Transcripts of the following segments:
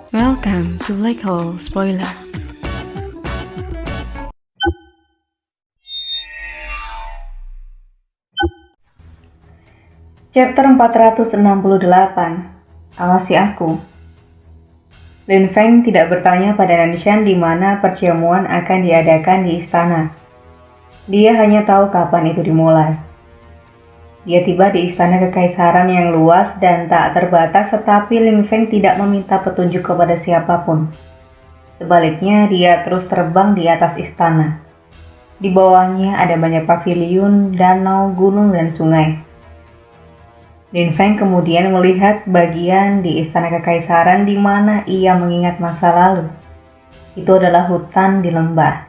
Welcome to Black Hole Spoiler. Chapter 468. Awasi aku. Lin Feng tidak bertanya pada Nanshan di mana perjamuan akan diadakan di istana. Dia hanya tahu kapan itu dimulai. Dia tiba di istana kekaisaran yang luas dan tak terbatas, tetapi Lin Feng tidak meminta petunjuk kepada siapapun. Sebaliknya, dia terus terbang di atas istana. Di bawahnya ada banyak paviliun, danau, gunung, dan sungai. Lin Feng kemudian melihat bagian di istana kekaisaran di mana ia mengingat masa lalu. Itu adalah hutan di lembah.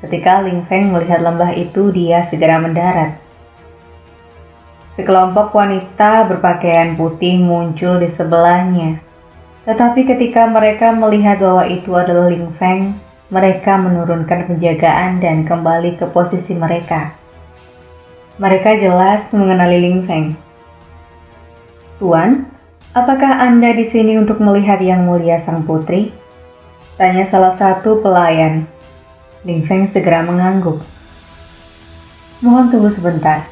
Ketika Lin Feng melihat lembah itu, dia segera mendarat. Sekelompok wanita berpakaian putih muncul di sebelahnya. Tetapi ketika mereka melihat bahwa itu adalah Lin Feng, mereka menurunkan penjagaan dan kembali ke posisi mereka. Mereka jelas mengenali Lin Feng. "Tuan, apakah Anda di sini untuk melihat Yang Mulia Sang Putri?" tanya salah satu pelayan. Lin Feng segera mengangguk. "Mohon tunggu sebentar.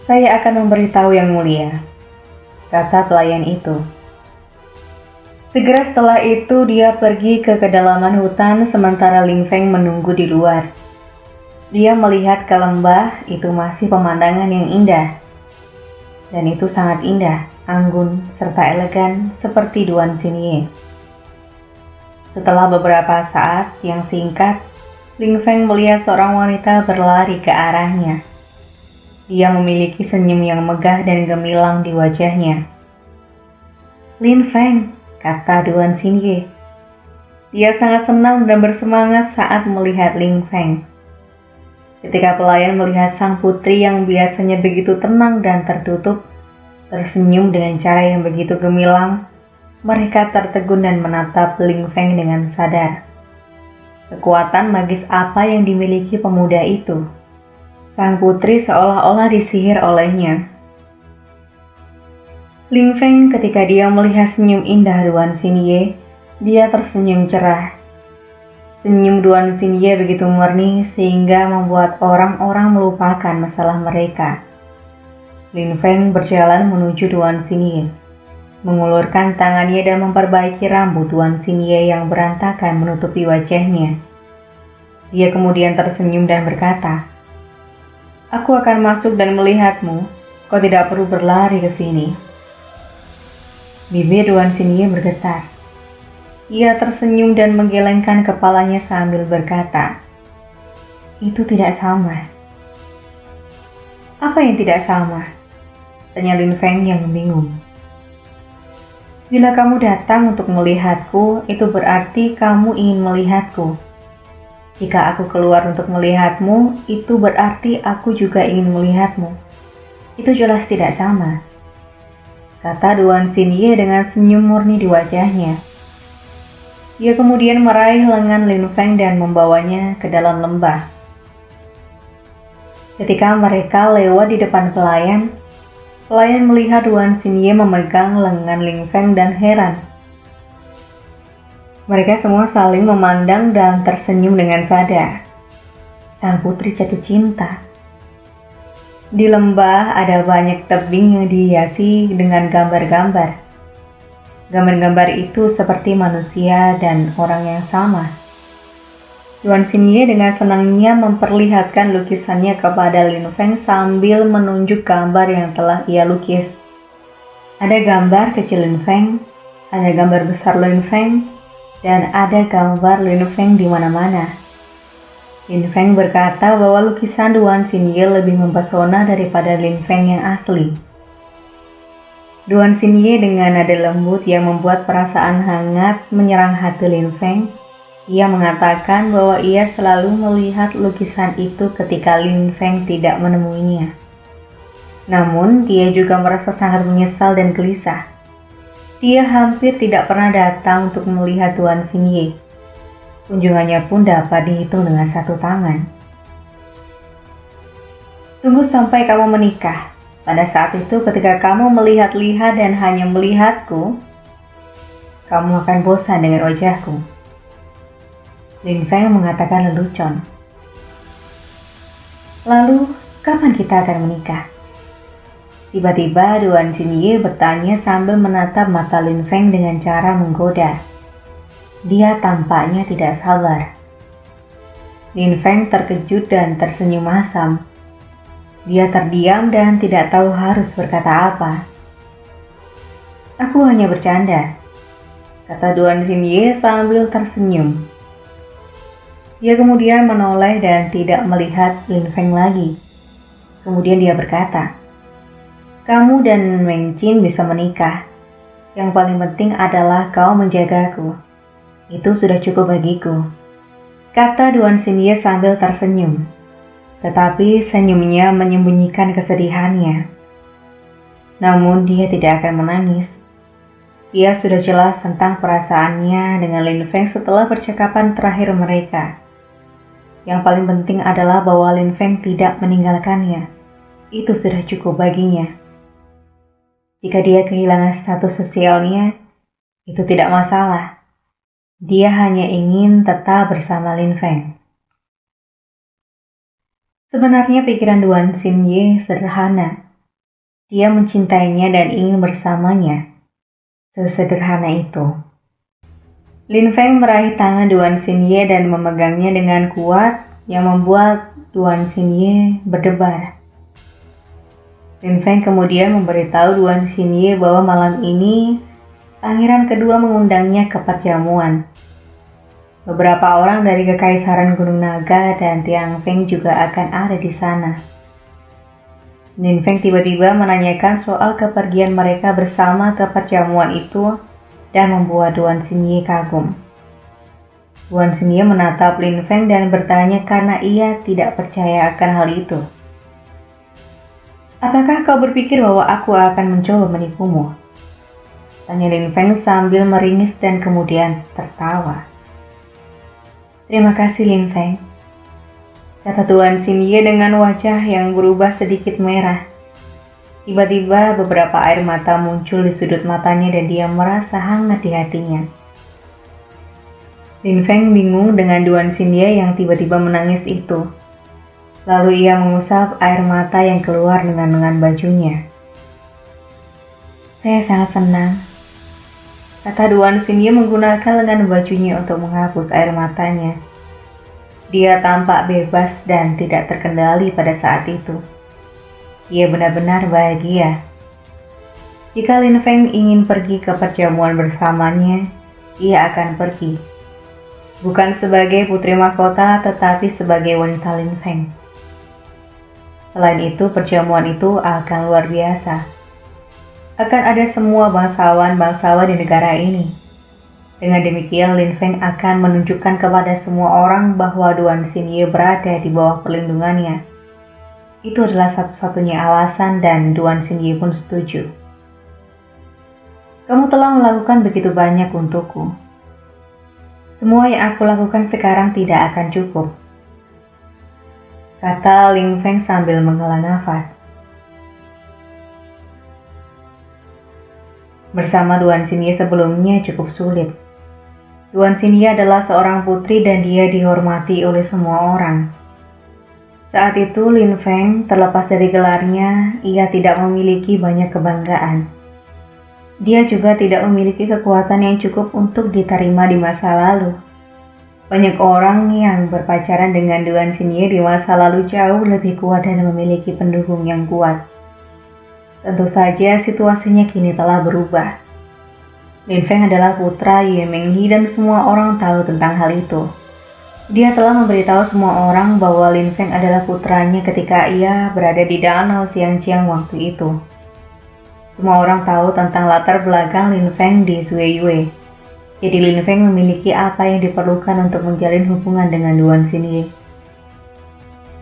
Saya akan memberitahu Yang Mulia," kata pelayan itu. Segera setelah itu dia pergi ke kedalaman hutan sementara Lin Feng menunggu di luar. Dia melihat ke lembah, itu masih pemandangan yang indah. Dan itu sangat indah, anggun, serta elegan seperti Duan Xinye. Setelah beberapa saat yang singkat, Lin Feng melihat seorang wanita berlari ke arahnya. Dia memiliki senyum yang megah dan gemilang di wajahnya. "Lin Feng," kata Duan Xinye. Dia sangat senang dan bersemangat saat melihat Lin Feng. Ketika pelayan melihat sang putri yang biasanya begitu tenang dan tertutup, tersenyum dengan cara yang begitu gemilang, mereka tertegun dan menatap Lin Feng dengan sadar. Kekuatan magis apa yang dimiliki pemuda itu? Sang putri seolah-olah disihir olehnya. Lin Feng ketika dia melihat senyum indah Duan Xinye, dia tersenyum cerah. Senyum Duan Xinye begitu murni sehingga membuat orang-orang melupakan masalah mereka. Lin Feng berjalan menuju Duan Xinye, mengulurkan tangannya dan memperbaiki rambut Duan Xinye yang berantakan menutupi wajahnya. Dia kemudian tersenyum dan berkata, "Aku akan masuk dan melihatmu. Kau tidak perlu berlari ke sini." Bibir Duan Xinye bergetar. Ia tersenyum dan menggelengkan kepalanya sambil berkata, "Itu tidak sama." "Apa yang tidak sama?" tanya Lin Feng yang bingung. "Bila kamu datang untuk melihatku, itu berarti kamu ingin melihatku. Jika aku keluar untuk melihatmu, itu berarti aku juga ingin melihatmu. Itu jelas tidak sama," kata Duan Xinye dengan senyum murni di wajahnya. Dia kemudian meraih lengan Lin Feng dan membawanya ke dalam lembah. Ketika mereka lewat di depan pelayan melihat Duan Xinye memegang lengan Lin Feng dan heran. Mereka semua saling memandang dan tersenyum dengan sadar. Sang putri jatuh cinta. Di lembah ada banyak tebing yang dihiasi dengan gambar-gambar. Gambar-gambar itu seperti manusia dan orang yang sama. Duan Xinye dengan senangnya memperlihatkan lukisannya kepada Lin Feng sambil menunjuk gambar yang telah ia lukis. Ada gambar kecil Lin Feng, ada gambar besar Lin Feng, dan ada gambar Lin Feng di mana-mana. Lin Feng berkata bahwa lukisan Duan Xinye lebih mempesona daripada Lin Feng yang asli. Duan Xinye dengan nada lembut yang membuat perasaan hangat menyerang hati Lin Feng. Ia mengatakan bahwa ia selalu melihat lukisan itu ketika Lin Feng tidak menemuinya. Namun, dia juga merasa sangat menyesal dan gelisah. Dia hampir tidak pernah datang untuk melihat Duan Xinye. Kunjungannya pun dapat dihitung dengan satu tangan. "Tunggu sampai kamu menikah. Pada saat itu ketika kamu melihat-lihat dan hanya melihatku, kamu akan bosan dengan wajahku. Lin Feng mengatakan lelucon. Lalu, kapan kita akan menikah? Tiba-tiba Duan Xinye bertanya sambil menatap mata Lin Feng dengan cara menggoda. Dia tampaknya tidak sabar. Lin Feng terkejut dan tersenyum masam. Dia terdiam dan tidak tahu harus berkata apa. Aku hanya bercanda, kata Duan Xinye sambil tersenyum. Dia kemudian menoleh dan tidak melihat Lin Feng lagi. Kemudian dia berkata, kamu dan Meng Jin bisa menikah. Yang paling penting adalah kau menjagaku. Itu sudah cukup bagiku, kata Duan Xinye sambil tersenyum. Tetapi senyumnya menyembunyikan kesedihannya. Namun dia tidak akan menangis. Dia sudah jelas tentang perasaannya dengan Lin Feng setelah percakapan terakhir mereka. Yang paling penting adalah bahwa Lin Feng tidak meninggalkannya. Itu sudah cukup baginya. Jika dia kehilangan status sosialnya, itu tidak masalah. Dia hanya ingin tetap bersama Lin Feng. Sebenarnya pikiran Duan Xinye sederhana. Dia mencintainya dan ingin bersamanya. Sesederhana itu. Lin Feng meraih tangan Duan Xinye dan memegangnya dengan kuat yang membuat Duan Xinye berdebar. Lin Feng kemudian memberitahu Duan Xinye bahwa malam ini pangeran kedua mengundangnya ke perjamuan. Beberapa orang dari Kekaisaran Gunung Naga dan Tiang Feng juga akan ada di sana. Lin Feng tiba-tiba menanyakan soal kepergian mereka bersama ke perjamuan itu dan membuat Duan Xinye kagum. Duan Xinye menatap Lin Feng dan bertanya karena ia tidak percaya akan hal itu. Apakah kau berpikir bahwa aku akan mencoba menipumu? Tanya Lin Feng sambil meringis dan kemudian tertawa. Terima kasih Lin Feng, kata Duan Xinye dengan wajah yang berubah sedikit merah. Tiba-tiba beberapa air mata muncul di sudut matanya dan dia merasa hangat di hatinya. Lin Feng bingung dengan Duan Xinye yang tiba-tiba menangis itu. Lalu ia mengusap air mata yang keluar dengan lengan bajunya. Saya sangat senang, kata Duan Xinye menggunakan lengan bajunya untuk menghapus air matanya. Dia tampak bebas dan tidak terkendali pada saat itu. Ia benar-benar bahagia. Jika Lin Feng ingin pergi ke perjamuan bersamanya, ia akan pergi. Bukan sebagai putri mahkota, tetapi sebagai wanita Lin Feng. Selain itu, perjamuan itu akan luar biasa. Akan ada semua bangsawan-bangsawan di negara ini. Dengan demikian, Lin Feng akan menunjukkan kepada semua orang bahwa Duan Xinye berada di bawah perlindungannya. Itu adalah satu-satunya alasan dan Duan Xinye pun setuju. Kamu telah melakukan begitu banyak untukku. Semua yang aku lakukan sekarang tidak akan cukup, kata Lin Feng sambil menghela nafas. Bersama Duan Xinye sebelumnya cukup sulit. Duan Xinye adalah seorang putri dan dia dihormati oleh semua orang. Saat itu Lin Feng, terlepas dari gelarnya, ia tidak memiliki banyak kebanggaan. Dia juga tidak memiliki kekuatan yang cukup untuk diterima di masa lalu. Banyak orang yang berpacaran dengan Duan Xinye di masa lalu jauh lebih kuat dan memiliki pendukung yang kuat. Tentu saja situasinya kini telah berubah. Lin Feng adalah putra Yue Menghi dan semua orang tahu tentang hal itu. Dia telah memberitahu semua orang bahwa Lin Feng adalah putranya ketika ia berada di danau Xiangqiang waktu itu. Semua orang tahu tentang latar belakang Lin Feng di Zuiyue. Jadi Lin Feng memiliki apa yang diperlukan untuk menjalin hubungan dengan Duan Xinye.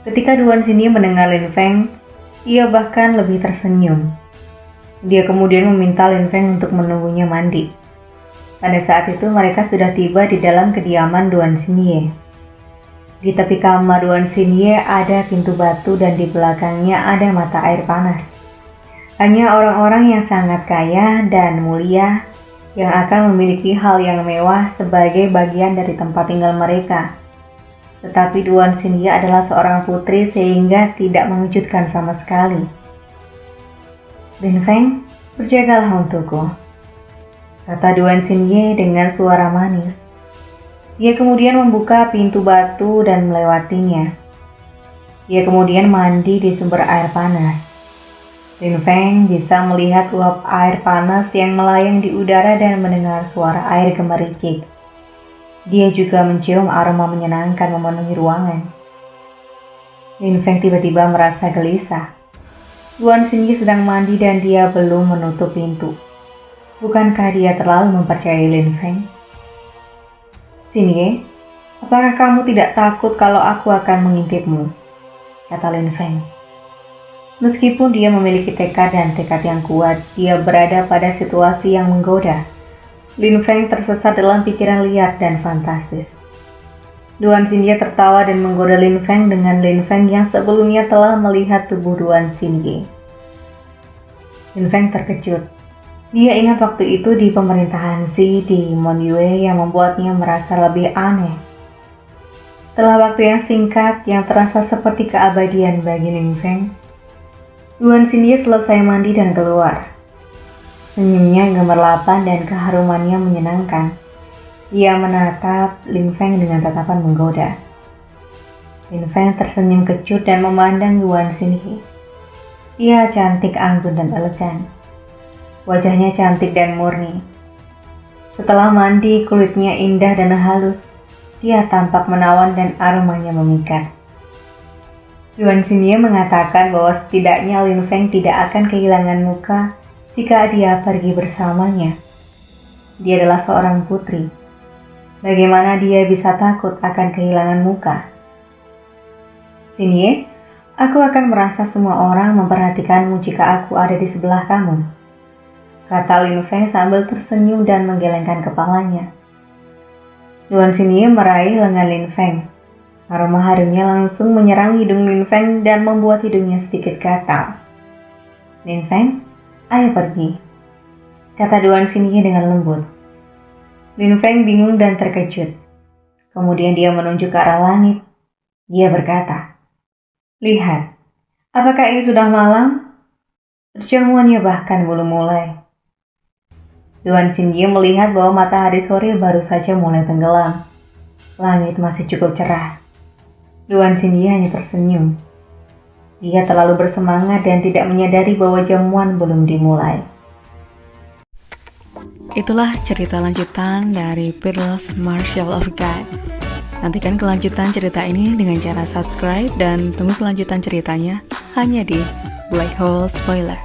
Ketika Duan Xinye mendengar Lin Feng, ia bahkan lebih tersenyum. Dia kemudian meminta Lin Feng untuk menunggunya mandi. Pada saat itu mereka sudah tiba di dalam kediaman Duan Xinye. Di tepi kamar Duan Xinye ada pintu batu dan di belakangnya ada mata air panas. Hanya orang-orang yang sangat kaya dan mulia yang akan memiliki hal yang mewah sebagai bagian dari tempat tinggal mereka. Tetapi Duan Xinye adalah seorang putri sehingga tidak mengejutkan sama sekali. Lin Feng, berjagalah untukku, kata Duan Xinye dengan suara manis. Dia kemudian membuka pintu batu dan melewatinya. Dia kemudian mandi di sumber air panas. Lin Feng bisa melihat uap air panas yang melayang di udara dan mendengar suara air gemericik. Dia juga mencium aroma menyenangkan memenuhi ruangan. Lin Feng tiba-tiba merasa gelisah. Duan Xinye sedang mandi dan dia belum menutup pintu. Bukankah dia terlalu mempercayai Lin Feng? Xinye, apakah kamu tidak takut kalau aku akan mengintipmu? Kata Lin Feng. Meskipun dia memiliki tekad yang kuat, dia berada pada situasi yang menggoda. Lin Feng tersesat dalam pikiran liar dan fantastis. Duan Xinye tertawa dan menggoda Lin Feng dengan Lin Feng yang sebelumnya telah melihat tubuh Duan Xinye. Lin Feng terkejut. Dia ingat waktu itu di pemerintahan Xi di Monyue yang membuatnya merasa lebih aneh. Setelah waktu yang singkat yang terasa seperti keabadian bagi Lin Feng, Duan Xinye selesai mandi dan keluar. Senyumnya gemerlapan dan keharumannya menyenangkan. Ia menatap Lin Feng dengan tatapan menggoda. Lin Feng tersenyum kecut dan memandang Duan Xinye. Ia cantik, anggun, dan elegan. Wajahnya cantik dan murni. Setelah mandi, kulitnya indah dan halus. Dia tampak menawan dan aromanya memikat. Duan Xinye mengatakan bahwa setidaknya Lin Feng tidak akan kehilangan muka jika dia pergi bersamanya. Dia adalah seorang putri. Bagaimana dia bisa takut akan kehilangan muka? Xinye, aku akan merasa semua orang memperhatikanmu jika aku ada di sebelah kamu, kata Lin Feng sambil tersenyum dan menggelengkan kepalanya. Duan Xinye meraih lengan Lin Feng. Aroma harumnya langsung menyerang hidung Lin Feng dan membuat hidungnya sedikit gatal. Lin Feng, ayo pergi, kata Duan Xinye dengan lembut. Lin Feng bingung dan terkejut. Kemudian dia menunjuk ke arah langit. Dia berkata, lihat, apakah ini sudah malam? Perjamuannya bahkan belum mulai. Duan Xinye melihat bahwa matahari sore baru saja mulai tenggelam. Langit masih cukup cerah. Duan Xinye hanya tersenyum. Dia terlalu bersemangat dan tidak menyadari bahwa jamuan belum dimulai. Itulah cerita lanjutan dari Peerless Martial of God. Nantikan kelanjutan cerita ini dengan cara subscribe dan tunggu kelanjutan ceritanya hanya di Black Hole Spoiler.